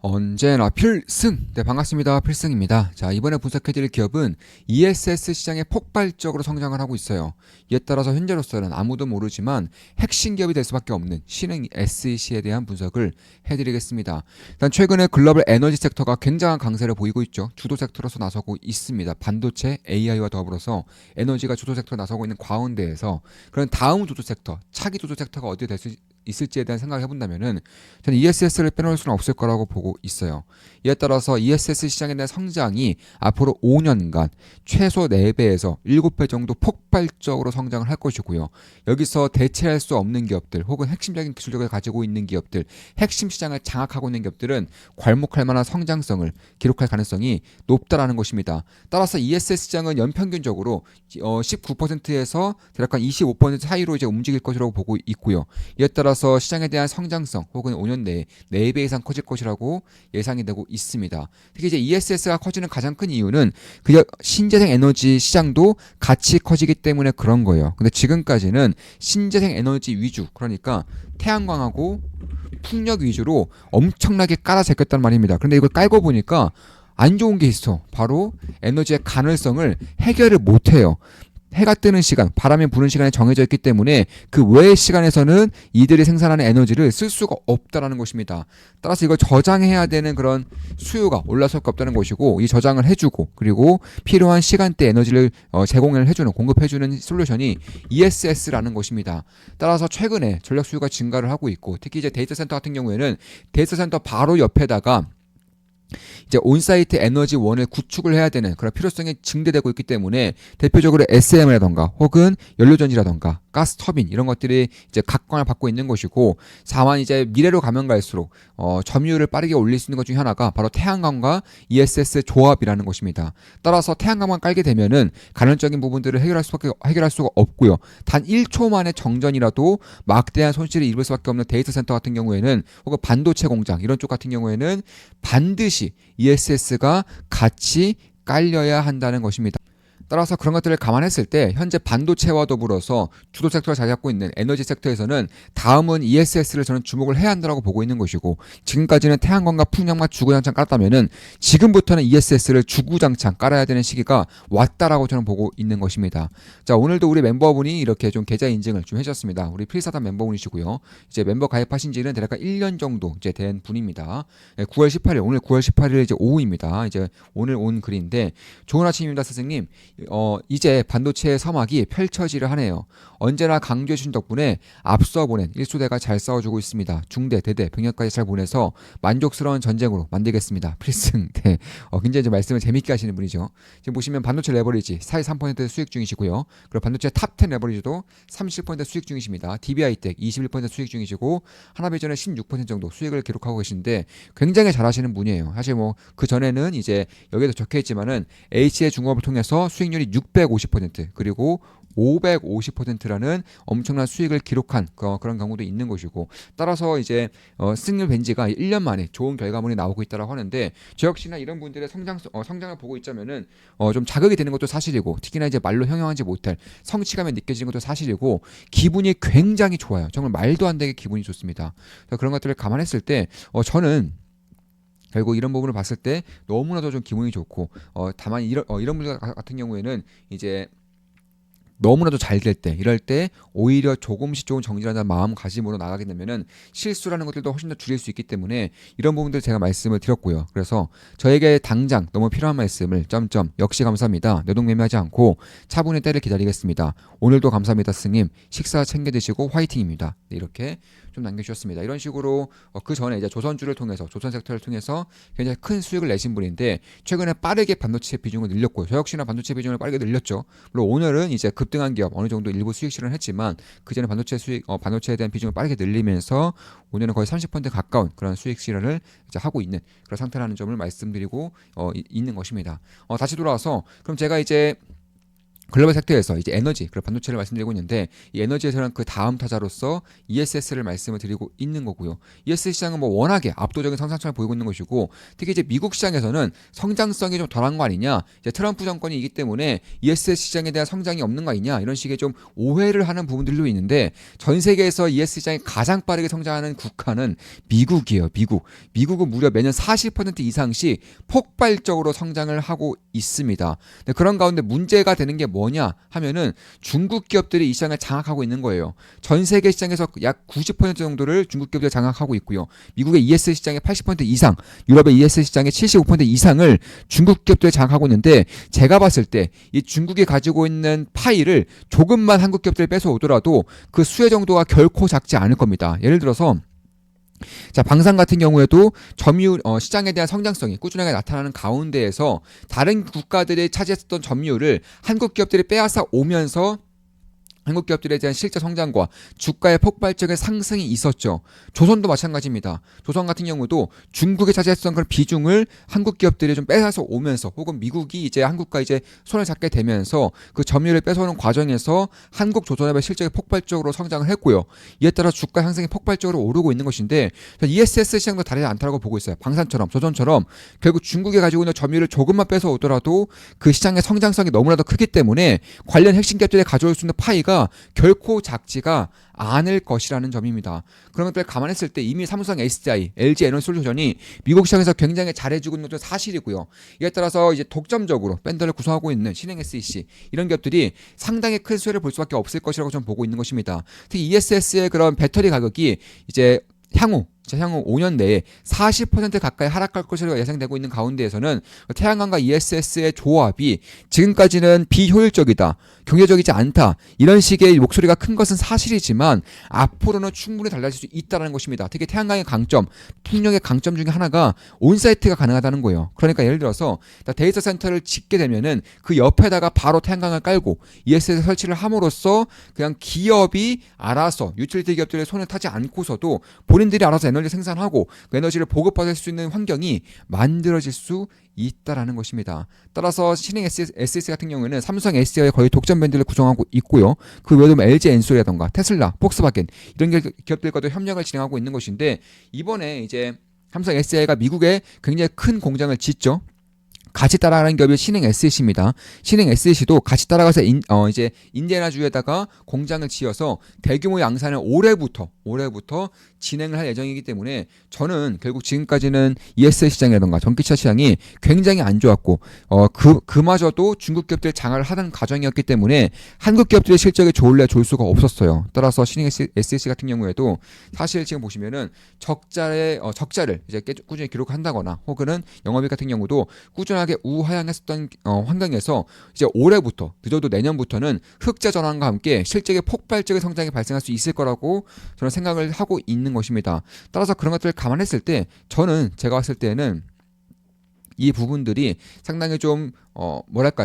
언제나 필승! 네, 반갑습니다. 필승입니다. 자, 이번에 분석해드릴 기업은 ESS 시장에 폭발적으로 성장을 하고 있어요. 이에 따라서 현재로서는 아무도 모르지만 핵심 기업이 될 수밖에 없는 신흥 SEC에 대한 분석을 해드리겠습니다. 일단 최근에 글로벌 에너지 섹터가 굉장한 강세를 보이고 있죠. 주도 섹터로서 나서고 있습니다. 반도체, AI와 더불어서 에너지가 주도 섹터로 나서고 있는 가운데에서 그런 다음 주도 섹터, 차기 주도 섹터가 어디 될 수 있을지에 대한 생각을 해본다면은 저는 ESS를 빼놓을 수는 없을 거라고 보고 있어요. 이에 따라서 ESS 시장에 대한 성장이 앞으로 5년간 최소 4배에서 7배 정도 폭발적으로 성장을 할 것이고요. 여기서 대체할 수 없는 기업들 혹은 핵심적인 기술력을 가지고 있는 기업들, 핵심 시장을 장악하고 있는 기업들은 괄목할 만한 성장성을 기록할 가능성이 높다라는 것입니다. 따라서 ESS 시장은 연평균적으로 19%에서 대략 한 25% 사이로 이제 움직일 것이라고 보고 있고요. 이에 따라서 시장에 대한 성장성 혹은 5년 내에 4배 이상 커질 것이라고 예상이 되고 있습니다. 특히 이제 ESS가 커지는 가장 큰 이유는 그저 신재생 에너지 시장도 같이 커지기 때문에 그런 거예요. 근데 지금까지는 신재생 에너지 위주, 그러니까 태양광하고 풍력 위주로 엄청나게 깔아 제꼈단 말입니다. 그런데 이걸 깔고 보니까 안 좋은 게 있어. 바로 에너지의 가능성을 해결을 못 해요. 해가 뜨는 시간, 바람이 부는 시간이 정해져 있기 때문에 그 외의 시간에서는 이들이 생산하는 에너지를 쓸 수가 없다라는 것입니다. 따라서 이걸 저장해야 되는 그런 수요가 올라설 수밖에 없다는 것이고, 이 저장을 해주고 그리고 필요한 시간대 에너지를 제공을 해주는, 공급해주는 솔루션이 ESS라는 것입니다. 따라서 최근에 전력 수요가 증가를 하고 있고, 특히 이제 데이터 센터 같은 경우에는 데이터 센터 바로 옆에다가 이제 온사이트 에너지원을 구축을 해야 되는 그런 필요성이 증대되고 있기 때문에 대표적으로 SM이라던가 혹은 연료전지라던가 가스 터빈 이런 것들이 이제 각광을 받고 있는 것이고, 다만 이제 미래로 가면 갈수록 점유율을 빠르게 올릴 수 있는 것 중에 하나가 바로 태양광과 ESS 조합이라는 것입니다. 따라서 태양광만 깔게 되면은 가능적인 부분들을 해결할 수가 없고요. 단 1초 만의 정전이라도 막대한 손실을 입을 수밖에 없는 데이터 센터 같은 경우에는 혹은 반도체 공장 이런 쪽 같은 경우에는 반드시 ESS가 같이 깔려야 한다는 것입니다. 따라서 그런 것들을 감안했을 때 현재 반도체와 더불어서 주도 섹터를 자리 잡고 있는 에너지 섹터에서는 다음은 ESS를 저는 주목을 해야 한다고 보고 있는 것이고, 지금까지는 태양광과 풍력만 주구장창 깔았다면은 지금부터는 ESS를 주구장창 깔아야 되는 시기가 왔다라고 저는 보고 있는 것입니다. 자, 오늘도 우리 멤버분이 이렇게 좀 계좌 인증을 좀 해주셨습니다. 우리 필사단 멤버분이시고요. 이제 멤버 가입하신 지는 대략 1년 정도 이제 된 분입니다. 9월 18일, 오늘 9월 18일 이제 오후입니다. 이제 오늘 온 글인데, 좋은 아침입니다, 선생님. 이제 반도체의 서막이 펼쳐지려 하네요. 언제나 강조해 주신 덕분에 앞서 보낸 일소대가 잘 싸워주고 있습니다. 중대, 대대, 병력까지 잘 보내서 만족스러운 전쟁으로 만들겠습니다. 필승. 네. 굉장히 이제 말씀을 재밌게 하시는 분이죠. 지금 보시면 반도체 레버리지 43% 수익 중이시고요. 그리고 반도체 탑10 레버리지도 30% 수익 중이십니다. DBI텍 21% 수익 중이시고, 하나비전은 16% 정도 수익을 기록하고 계신데 굉장히 잘하시는 분이에요. 사실 뭐 그 전에는 이제 여기에도 적혀 있지만은 HA 중업을 통해서 수익률이 650% 그리고 550%라는 엄청난 수익을 기록한 그런 경우도 있는 것이고, 따라서 이제 승률 벤지가 1년 만에 좋은 결과물이 나오고 있다고 하는데, 저 역시나 이런 분들의 성장을 보고 있자면은 좀 자극이 되는 것도 사실이고, 특히나 이제 말로 형용하지 못할 성취감이 느껴지는 것도 사실이고, 기분이 굉장히 좋아요. 정말 말도 안 되게 기분이 좋습니다. 그런 것들을 감안했을 때 저는 결국 이런 부분을 봤을 때 너무나도 좀 기분이 좋고, 다만 이런 분들 같은 경우에는 이제 너무나도 잘 될 때, 이럴 때 오히려 조금씩 조금 정진하는 마음가짐으로 나가게 되면은 실수라는 것들도 훨씬 더 줄일 수 있기 때문에 이런 부분들 제가 말씀을 드렸고요. 그래서 저에게 당장 너무 필요한 말씀을 점점 역시 감사합니다. 내동매매하지 않고 차분히 때를 기다리겠습니다. 오늘도 감사합니다, 스님. 식사 챙겨 드시고 화이팅입니다. 네, 이렇게 좀 남겨주셨습니다. 이런 식으로 그 전에 이제 조선주를 통해서, 조선 섹터를 통해서 굉장히 큰 수익을 내신 분인데, 최근에 빠르게 반도체 비중을 늘렸고요. 저 역시나 반도체 비중을 빠르게 늘렸죠. 물론 오늘은 이제 급등한 기업 어느 정도 일부 수익 실현을 했지만, 그 전에 반도체에 대한 비중을 빠르게 늘리면서 오늘은 거의 30% 가까운 그런 수익 실현을 이제 하고 있는 그런 상태라는 점을 말씀드리고 있는 것입니다. 다시 돌아와서 그럼 제가 이제 글로벌 섹터에서 이제 에너지, 그리고 반도체를 말씀드리고 있는데 이 에너지에서는 그 다음 타자로서 ESS를 말씀을 드리고 있는 거고요. ESS 시장은 뭐 워낙에 압도적인 성장성을 보이고 있는 것이고 특히 이제 미국 시장에서는 성장성이 좀 덜한 거 아니냐, 이제 트럼프 정권이기 때문에 ESS 시장에 대한 성장이 없는 거 아니냐 이런 식의 좀 오해를 하는 부분들도 있는데 전 세계에서 ESS 시장이 가장 빠르게 성장하는 국가는 미국이에요. 미국은 무려 매년 40% 이상씩 폭발적으로 성장을 하고 있습니다. 근데 그런 가운데 문제가 되는 게 뭐냐 하면은 중국 기업들이 이 시장을 장악하고 있는 거예요. 전 세계 시장에서 약 90% 정도를 중국 기업들이 장악하고 있고요. 미국의 ESS 시장의 80% 이상, 유럽의 ESS 시장의 75% 이상을 중국 기업들이 장악하고 있는데 제가 봤을 때 이 중국이 가지고 있는 파이를 조금만 한국 기업들이 뺏어오더라도 그 수혜 정도가 결코 작지 않을 겁니다. 예를 들어서 자, 방산 같은 경우에도 점유율 시장에 대한 성장성이 꾸준하게 나타나는 가운데에서 다른 국가들이 차지했던 점유율을 한국 기업들이 빼앗아 오면서 한국 기업들에 대한 실제 성장과 주가의 폭발적인 상승이 있었죠. 조선도 마찬가지입니다. 조선 같은 경우도 중국에 차지했던 그런 비중을 한국 기업들이 좀 뺏어서 오면서 혹은 미국이 이제 한국과 이제 손을 잡게 되면서 그 점유율을 뺏어오는 과정에서 한국 조선업의 실적이 폭발적으로 성장을 했고요. 이에 따라 주가 상승이 폭발적으로 오르고 있는 것인데 ESS 시장도 다르지 않다고 보고 있어요. 방산처럼 조선처럼 결국 중국이 가지고 있는 점유율을 조금만 뺏어오더라도 그 시장의 성장성이 너무나도 크기 때문에 관련 핵심 기업들이 가져올 수 있는 파이가 결코 작지가 않을 것이라는 점입니다. 그런 것들을 감안했을 때 이미 삼성 SDI, LG 에너지솔루션이 미국 시장에서 굉장히 잘해주고 있는 것도 사실이고요. 이에 따라서 이제 독점적으로 밴드를 구성하고 있는 신행 SEC 이런 기업들이 상당히 큰 수혜를 볼 수밖에 없을 것이라고 저는 보고 있는 것입니다. 특히 ESS의 그런 배터리 가격이 이제 향후 5년 내에 40% 가까이 하락할 것으로 예상되고 있는 가운데에서는 태양광과 ESS의 조합이 지금까지는 비효율적이다, 경제적이지 않다 이런 식의 목소리가 큰 것은 사실이지만 앞으로는 충분히 달라질 수 있다는 것입니다. 특히 태양광의 강점, 풍력의 강점 중에 하나가 온사이트가 가능하다는 거예요. 그러니까 예를 들어서 데이터 센터를 짓게 되면은 그 옆에다가 바로 태양광을 깔고 ESS 설치를 함으로써 그냥 기업이 알아서 유틸리티 기업들의 손을 타지 않고서도 본인들이 알아서 에너지 생산하고 그 에너지를 보급받을 수 있는 환경이 만들어질 수 있다라는 것입니다. 따라서 신행 SEC 같은 경우에는 삼성 SDI의 거의 독점 밴드를 구성하고 있고요. 그 외에도 LG 엔솔이라던가 테슬라, 폭스바겐 이런 기업들과도 협력을 진행하고 있는 것인데 이번에 이제 삼성 SDI가 미국에 굉장히 큰 공장을 짓죠. 같이 따라가는 기업이 신행 SEC입니다. 신행 SEC도 같이 따라가서 이제 인디애나주에다가 공장을 지어서 대규모 양산을 올해부터 진행을 할 예정이기 때문에 저는 결국 지금까지는 ESS 시장이라던가 전기차 시장이 굉장히 안 좋았고 그마저도 중국 기업들 장악을 하는 과정이었기 때문에 한국 기업들의 실적이 좋을래 좋을 수가 없었어요. 따라서 신행 SEC 같은 경우에도 사실 지금 보시면은 적자를 이제 꾸준히 기록한다거나 혹은 영업이익 같은 경우도 꾸준하게 우하향했었던 환경에서 이제 올해부터 늦어도 내년부터는 흑자 전환과 함께 실적의 폭발적인 성장이 발생할 수 있을 거라고 저는 생각을 하고 있는 것입니다. 따라서 그런 것들을 감안했을 때 제가 봤을 때는 이 부분들이 상당히 좀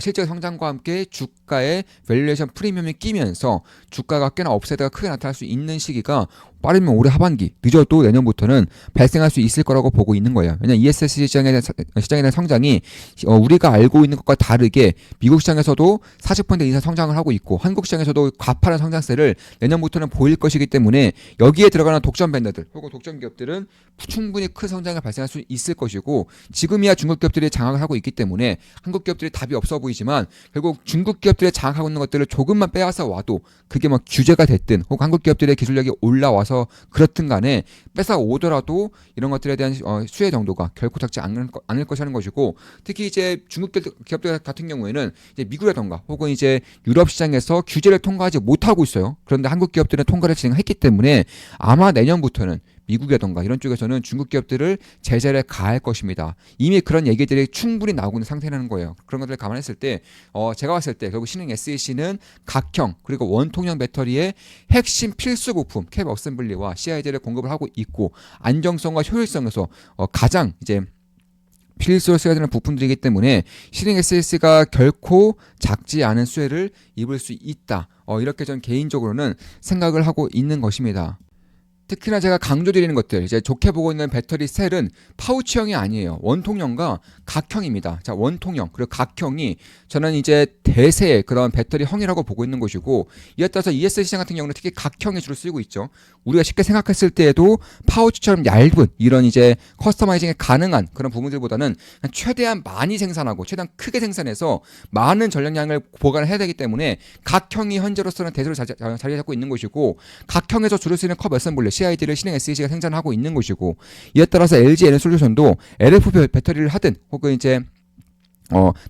실제 성장과 함께 주가의 밸류에이션 프리미엄이 끼면서 주가가 꽤나 업사이드가 크게 나타날 수 있는 시기가 빠르면 올해 하반기, 늦어도 내년부터는 발생할 수 있을 거라고 보고 있는 거예요. 왜냐하면 ESS 시장에 대한 성장이 우리가 알고 있는 것과 다르게 미국 시장에서도 40% 이상 성장을 하고 있고 한국 시장에서도 가파른 성장세를 내년부터는 보일 것이기 때문에 여기에 들어가는 독점 밴드들 혹은 독점 기업들은 충분히 큰 성장을 발생할 수 있을 것이고 지금이야 중국 기업들이 장악을 하고 있기 때문에 한국 기업들이 답이 없어 보이지만 결국 중국 기업들이 장악하고 있는 것들을 조금만 빼앗아 와도 그게 뭐 규제가 됐든 혹은 한국 기업들의 기술력이 올라와서 그렇든 간에 뺏어 오더라도 이런 것들에 대한 수혜 정도가 결코 작지 않을 것이라는 것이고 특히 이제 중국 기업들 같은 경우에는 이제 미국이라던가 혹은 이제 유럽 시장에서 규제를 통과하지 못하고 있어요. 그런데 한국 기업들은 통과를 진행했기 때문에 아마 내년부터는 미국이라던가 이런 쪽에서는 중국 기업들을 제재를 가할 것입니다. 이미 그런 얘기들이 충분히 나오고 있는 상태라는 거예요. 그런 것들을 감안했을 때 제가 봤을 때 결국 신흥 SEC는 각형 그리고 원통형 배터리의 핵심 필수 부품 캡 어셈블리와 CI제를 공급을 하고 있고 안정성과 효율성에서 가장 이제 필수로 써야 되는 부품들이기 때문에 신흥 SEC가 결코 작지 않은 수혜를 입을 수 있다. 이렇게 전 개인적으로는 생각을 하고 있는 것입니다. 특히나 제가 강조드리는 것들, 이제 좋게 보고 있는 배터리 셀은 파우치형이 아니에요. 원통형과 각형입니다. 자, 원통형 그리고 각형이 저는 이제 대세의 그런 배터리형이라고 보고 있는 것이고, 이에 따라서 ESS 시장 같은 경우는 특히 각형이 주로 쓰이고 있죠. 우리가 쉽게 생각했을 때에도 파우치처럼 얇은 이런 이제 커스터마이징이 가능한 그런 부분들보다는 최대한 많이 생산하고 최대한 크게 생산해서 많은 전력량을 보관을 해야 되기 때문에 각형이 현재로서는 대세로 자리 잡고 있는 것이고, 각형에서 주로 쓰이는 컵 어셈블리 CID를 신흥 SEC가 생산하고 있는 것이고, 이에 따라서 LG 에너솔루션도 LF 배터리를 하든 혹은 이제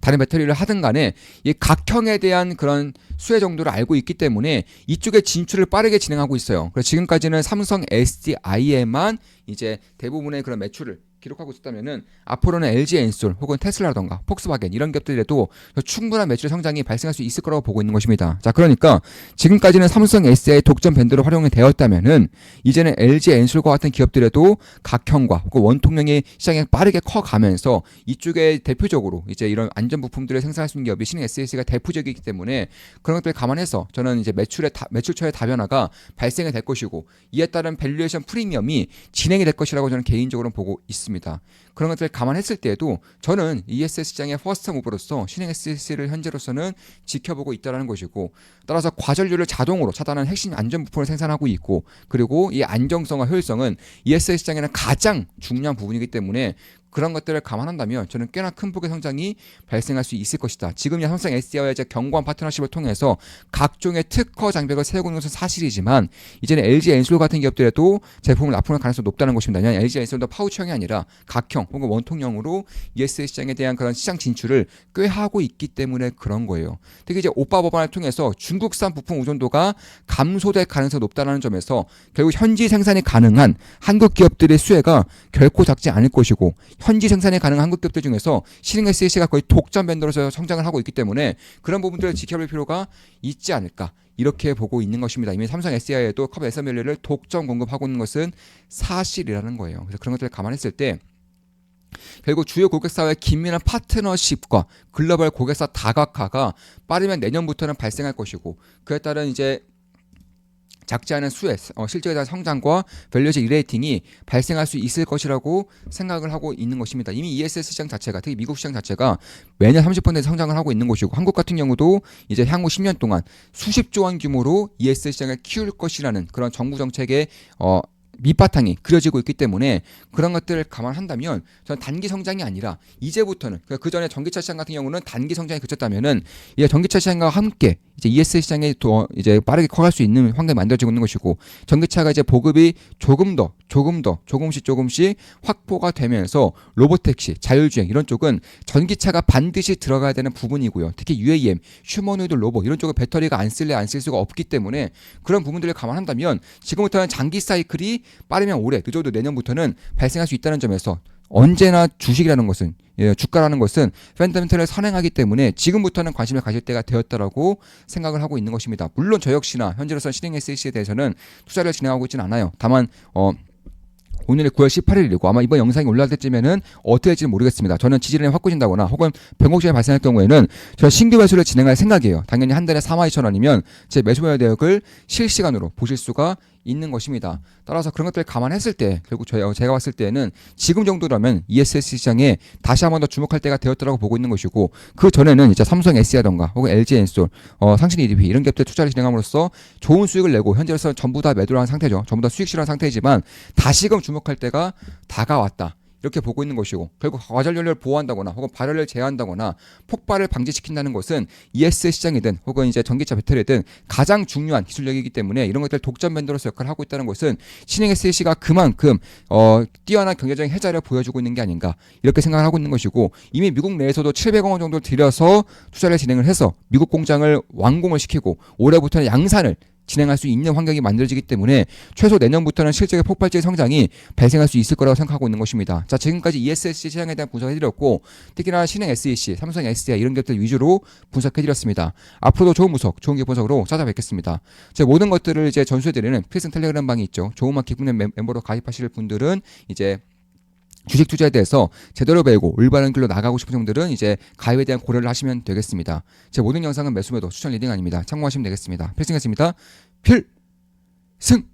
다른 배터리를 하든 간에 이 각형에 대한 그런 수혜 정도를 알고 있기 때문에 이쪽에 진출을 빠르게 진행하고 있어요. 그래서 지금까지는 삼성 SDI에만 이제 대부분의 그런 매출을 기록하고 있었다면은 앞으로는 LG 엔솔 혹은 테슬라라던가 폭스바겐 이런 기업들에도 충분한 매출 성장이 발생할 수 있을 거라고 보고 있는 것입니다. 자, 그러니까 지금까지는 삼성 SDI 독점 밴드로 활용이 되었다면은 이제는 LG 엔솔과 같은 기업들에도 각형과 혹은 원통형의 시장이 빠르게 커가면서 이쪽에 대표적으로 이제 이런 안전 부품들을 생산할 수 있는 기업이 신흥 SS가 대표적이기 때문에 그런 것들을 감안해서 저는 이제 매출처의 다변화가 발생이 될 것이고, 이에 따른 밸류에이션 프리미엄이 진행이 될 것이라고 저는 개인적으로 보고 있습니다. 그런 것들을 감안했을 때에도 저는 ESS 시장의 퍼스트 무브로서 신흥 SS를 현재로서는 지켜보고 있다는 것이고, 따라서 과전류를 자동으로 차단하는 핵심 안전 부품을 생산하고 있고, 그리고 이 안정성과 효율성은 ESS 시장에는 가장 중요한 부분이기 때문에 그런 것들을 감안한다면 저는 꽤나 큰 폭의 성장이 발생할 수 있을 것이다. 지금 삼성 SDI와의 견고한 파트너십을 통해서 각종의 특허 장벽을 세우고 있는 것은 사실이지만, 이제는 LG 엔솔 같은 기업들에도 제품을 납품할 가능성이 높다는 것입니다. 왜냐하면 LG 엔솔도 파우치형이 아니라 각형 혹은 원통형으로 ESS 시장에 대한 그런 시장 진출을 꽤 하고 있기 때문에 그런 거예요. 특히 이제 오빠 법안을 통해서 중국산 부품 의존도가 감소될 가능성이 높다는 점에서 결국 현지 생산이 가능한 한국 기업들의 수혜가 결코 작지 않을 것이고, 현지 생산이 가능한 한국 기업들 중에서 신흥 SS가 거의 독점 밴더로서 성장을 하고 있기 때문에 그런 부분들을 지켜볼 필요가 있지 않을까, 이렇게 보고 있는 것입니다. 이미 삼성 SDI에도 컵 SML을 독점 공급하고 있는 것은 사실이라는 거예요. 그래서 그런 것들을 감안했을 때 결국 주요 고객사와의 긴밀한 파트너십과 글로벌 고객사 다각화가 빠르면 내년부터는 발생할 것이고, 그에 따른 이제 작지 않은 수혜, 실제에 대한 성장과 밸류에이션 리레이팅이 발생할 수 있을 것이라고 생각을 하고 있는 것입니다. 이미 ESS 시장 자체가, 특히 미국 시장 자체가 매년 30% 성장을 하고 있는 것이고, 한국 같은 경우도 이제 향후 10년 동안 수십조 원 규모로 ESS 시장을 키울 것이라는 그런 정부 정책의 밑바탕이 그려지고 있기 때문에 그런 것들을 감안한다면 저는 단기 성장이 아니라 이제부터는, 그 전에 전기차 시장 같은 경우는 단기 성장이 그쳤다면은 이제 전기차 시장과 함께 이제 ESS 시장이 더 이제 빠르게 커갈 수 있는 환경이 만들어지고 있는 것이고, 전기차가 이제 보급이 조금씩 확보가 되면서 로보택시, 자율주행 이런 쪽은 전기차가 반드시 들어가야 되는 부분이고요. 특히 UAM, 휴머노이드 로봇 이런 쪽은 배터리가 안 쓸 수가 없기 때문에 그런 부분들을 감안한다면 지금부터는 장기 사이클이 빠르면 올해, 늦어도 내년부터는 발생할 수 있다는 점에서 언제나 주식이라는 것은, 주가라는 것은 펀더멘털을 선행하기 때문에 지금부터는 관심을 가질 때가 되었다라고 생각을 하고 있는 것입니다. 물론 저 역시나 현재로서 신흥 SEC에 대해서는 투자를 진행하고 있지는 않아요. 다만 오늘이 9월 18일이고 아마 이번 영상이 올라갈 때쯤에는 어떻게 될지는 모르겠습니다. 저는 지지율이 확고진다거나 혹은 변곡점이 발생할 경우에는 저는 신규 매수를 진행할 생각이에요. 당연히 한 달에 42,000원이면 제 매수 매도 대역을 실시간으로 보실 수가 있는 것입니다. 따라서 그런 것들을 감안했을 때 결국 제가 봤을 때는 지금 정도라면 ESS 시장에 다시 한번 더 주목할 때가 되었다고 보고 있는 것이고, 그 전에는 이제 삼성 SDI라던가 혹은 LG 엔솔, 상신 EDP 이런 기업들 투자를 진행함으로써 좋은 수익을 내고 현재로서 전부 다 매도를 한 상태죠. 전부 다 수익 실현 상태이지만 다시금 주목할 때가 다가왔다, 이렇게 보고 있는 것이고, 결국 과전류를 보호한다거나 혹은 발열을 제어한다거나 폭발을 방지시킨다는 것은 ESS 시장이든 혹은 이제 전기차 배터리든 가장 중요한 기술력이기 때문에 이런 것들 독점 밴더로서 역할을 하고 있다는 것은 신흥 SEC가 그만큼 뛰어난 경제적인 해자를 보여주고 있는 게 아닌가, 이렇게 생각을 하고 있는 것이고, 이미 미국 내에서도 700억 원 정도 들여서 투자를 진행을 해서 미국 공장을 완공을 시키고 올해부터는 양산을 진행할 수 있는 환경이 만들어지기 때문에 최소 내년부터는 실적의 폭발적인 성장이 발생할 수 있을 거라고 생각하고 있는 것입니다. 자, 지금까지 ESS 시장에 대한 분석을 해드렸고, 특히나 신흥 SEC, 삼성 SDI 이런 기업들 위주로 분석해드렸습니다. 앞으로도 좋은 분석, 좋은 기업 분석으로 찾아뵙겠습니다. 제 모든 것들을 이제 전수해드리는 필승 텔레그램 방이 있죠. 좋은만 기쁨 멤버로 가입하실 분들은 이제 주식 투자에 대해서 제대로 배우고 올바른 길로 나가고 싶은 분들은 이제 가입에 대한 고려를 하시면 되겠습니다. 제 모든 영상은 매수 매도 추천 리딩 아닙니다. 참고하시면 되겠습니다. 필승했습니다. 필승!